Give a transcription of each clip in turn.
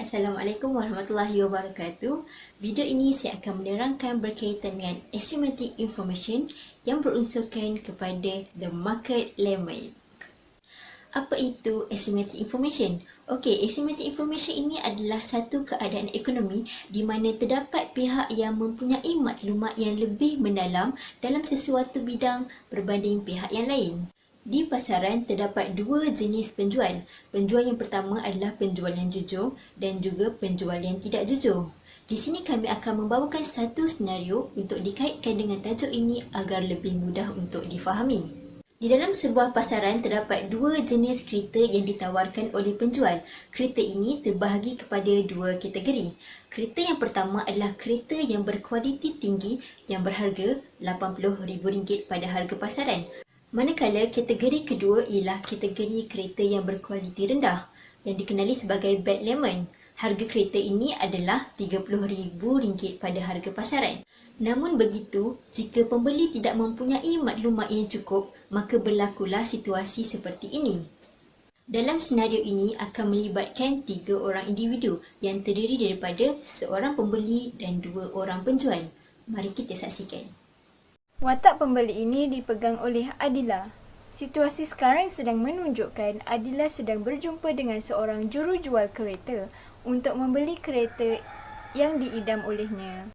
Assalamualaikum warahmatullahi wabarakatuh. Video ini saya akan menerangkan berkaitan dengan asymmetric information yang berunsurkan kepada the market lemma. Apa itu asymmetric information? Okey, asymmetric information ini adalah satu keadaan ekonomi di mana terdapat pihak yang mempunyai maklumat yang lebih mendalam dalam sesuatu bidang berbanding pihak yang lain. Di pasaran terdapat dua jenis penjual. Penjual yang pertama adalah penjual yang jujur dan juga penjual yang tidak jujur. Di sini kami akan membawakan satu senario untuk dikaitkan dengan tajuk ini agar lebih mudah untuk difahami. Di dalam sebuah pasaran terdapat dua jenis kereta yang ditawarkan oleh penjual. Kereta ini terbahagi kepada dua kategori. Kereta yang pertama adalah kereta yang berkualiti tinggi yang berharga RM80,000 pada harga pasaran. Manakala kategori kedua ialah kategori kereta yang berkualiti rendah yang dikenali sebagai bad lemon. Harga kereta ini adalah RM30,000 pada harga pasaran. Namun begitu, jika pembeli tidak mempunyai maklumat yang cukup, maka berlakulah situasi seperti ini. Dalam senario ini akan melibatkan 3 orang individu yang terdiri daripada seorang pembeli dan 2 orang penjual. Mari kita saksikan. Watak pembeli ini dipegang oleh Adila. Situasi sekarang sedang menunjukkan Adila sedang berjumpa dengan seorang jurujual kereta untuk membeli kereta yang diidam olehnya.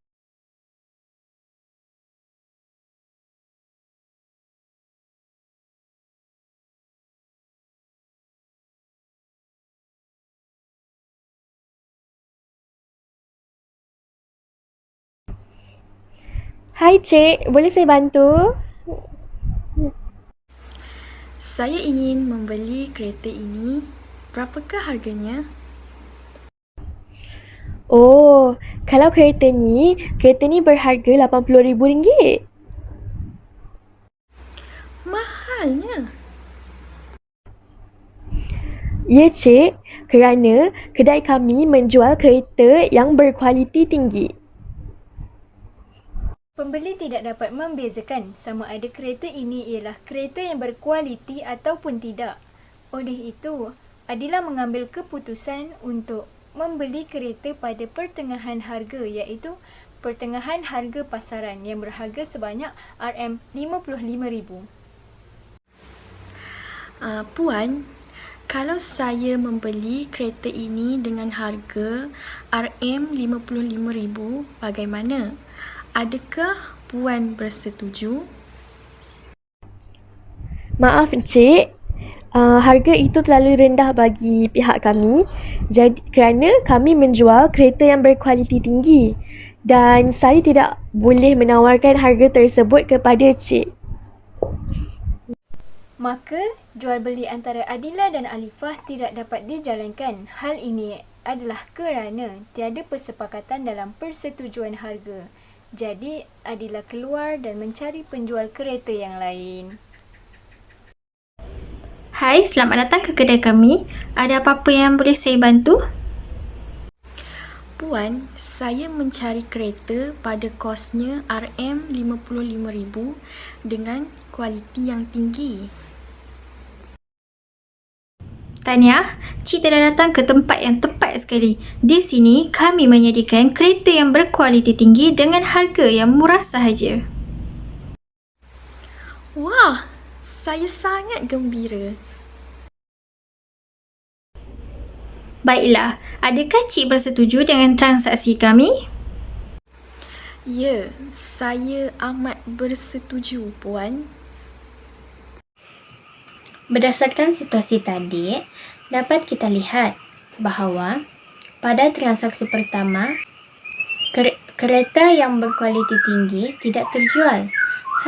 Hai Cik, boleh saya bantu? Saya ingin membeli kereta ini. Berapakah harganya? Oh, kalau kereta ni berharga RM80,000. Mahalnya. Ya Cik, kerana kedai kami menjual kereta yang berkualiti tinggi. Pembeli tidak dapat membezakan sama ada kereta ini ialah kereta yang berkualiti ataupun tidak. Oleh itu, Adila mengambil keputusan untuk membeli kereta pada pertengahan harga iaitu pertengahan harga pasaran yang berharga sebanyak RM55,000. Puan, kalau saya membeli kereta ini dengan harga RM55,000, bagaimana? Adakah Puan bersetuju? Maaf Cik, harga itu terlalu rendah bagi pihak kami kerana kami menjual kereta yang berkualiti tinggi dan saya tidak boleh menawarkan harga tersebut kepada Cik. Maka, jual beli antara Adila dan Alifah tidak dapat dijalankan. Hal ini adalah kerana tiada persepakatan dalam persetujuan harga. Jadi, Adila keluar dan mencari penjual kereta yang lain. Hai, selamat datang ke kedai kami. Ada apa-apa yang boleh saya bantu? Puan, saya mencari kereta pada kosnya RM55,000 dengan kualiti yang tinggi. Tahniah, Cik telah datang ke tempat yang tepat sekali. Di sini, kami menyediakan kereta yang berkualiti tinggi dengan harga yang murah sahaja. Wah, saya sangat gembira. Baiklah, adakah Cik bersetuju dengan transaksi kami? Ya, saya amat bersetuju, Puan. Berdasarkan situasi tadi, dapat kita lihat bahawa pada transaksi pertama, kereta yang berkualiti tinggi tidak terjual.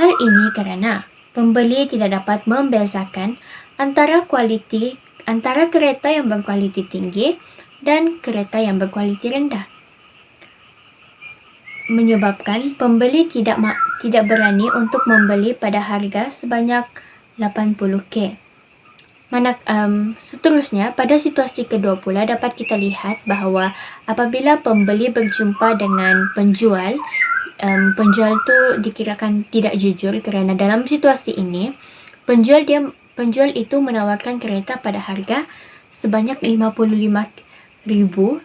Hal ini kerana pembeli tidak dapat membezakan antara kereta yang berkualiti tinggi dan kereta yang berkualiti rendah. Menyebabkan pembeli tidak berani untuk membeli pada harga sebanyak RM80,000. Seterusnya, pada situasi kedua pula dapat kita lihat bahawa apabila pembeli berjumpa dengan penjual, penjual tu dikirakan tidak jujur kerana dalam situasi ini, penjual itu menawarkan kereta pada harga sebanyak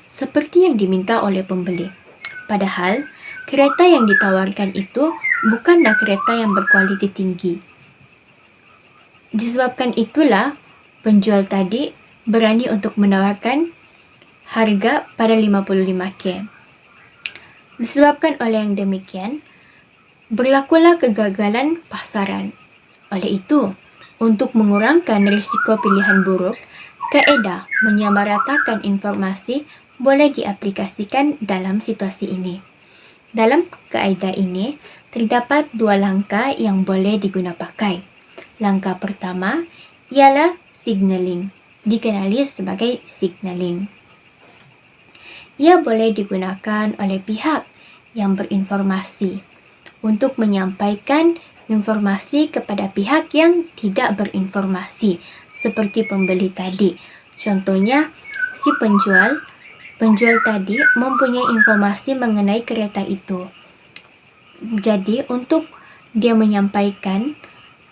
seperti yang diminta oleh pembeli. Padahal, kereta yang ditawarkan itu bukanlah kereta yang berkualiti tinggi. Disebabkan itulah, penjual tadi berani untuk menawarkan harga pada 55K. Disebabkan oleh yang demikian, berlakulah kegagalan pasaran. Oleh itu, untuk mengurangkan risiko pilihan buruk, kaedah menyamaratakan informasi boleh diaplikasikan dalam situasi ini. Dalam kaedah ini, terdapat 2 langkah yang boleh digunakan pakai. Langkah pertama ialah signaling, dikenali sebagai signaling. Ia boleh digunakan oleh pihak yang berinformasi untuk menyampaikan informasi kepada pihak yang tidak berinformasi, seperti pembeli tadi. Contohnya, si penjual tadi mempunyai informasi mengenai kereta itu. Jadi, untuk dia menyampaikan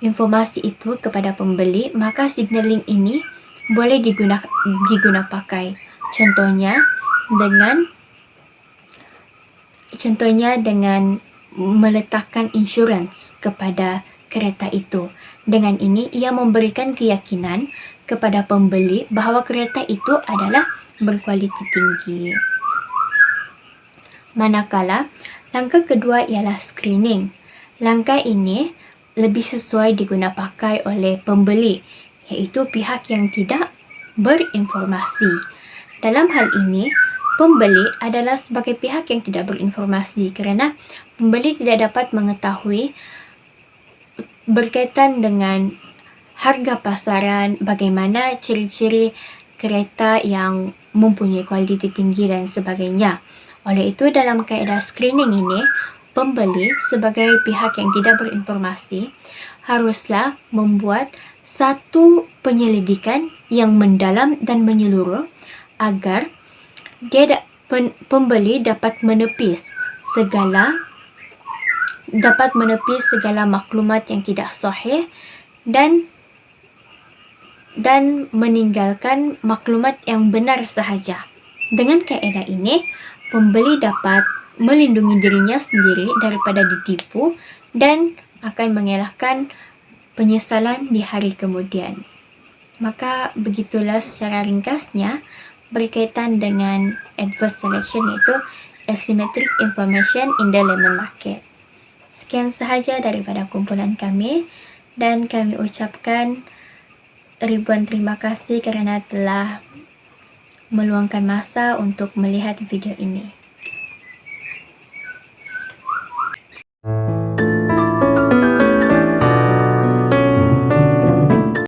informasi itu kepada pembeli, maka signaling ini boleh diguna pakai. Contohnya dengan meletakkan insurans kepada kereta itu. Dengan ini, ia memberikan keyakinan kepada pembeli bahawa kereta itu adalah berkualiti tinggi. Manakala, langkah kedua ialah screening. Langkah ini lebih sesuai diguna pakai oleh pembeli, iaitu pihak yang tidak berinformasi. Dalam hal ini, pembeli adalah sebagai pihak yang tidak berinformasi kerana pembeli tidak dapat mengetahui berkaitan dengan harga pasaran, bagaimana ciri-ciri kereta yang mempunyai kualiti tinggi dan sebagainya. Oleh itu, dalam kaedah screening ini, pembeli sebagai pihak yang tidak berinformasi haruslah membuat satu penyelidikan yang mendalam dan menyeluruh agar pembeli dapat menepis segala maklumat yang tidak sahih dan meninggalkan maklumat yang benar sahaja. Dengan kaedah ini, pembeli dapat melindungi dirinya sendiri daripada ditipu dan akan mengelakkan penyesalan di hari kemudian. Maka begitulah secara ringkasnya berkaitan dengan adverse selection, iaitu asymmetric information in the lemon market. Sekian sahaja daripada kumpulan kami dan kami ucapkan ribuan terima kasih kerana telah meluangkan masa untuk melihat video ini.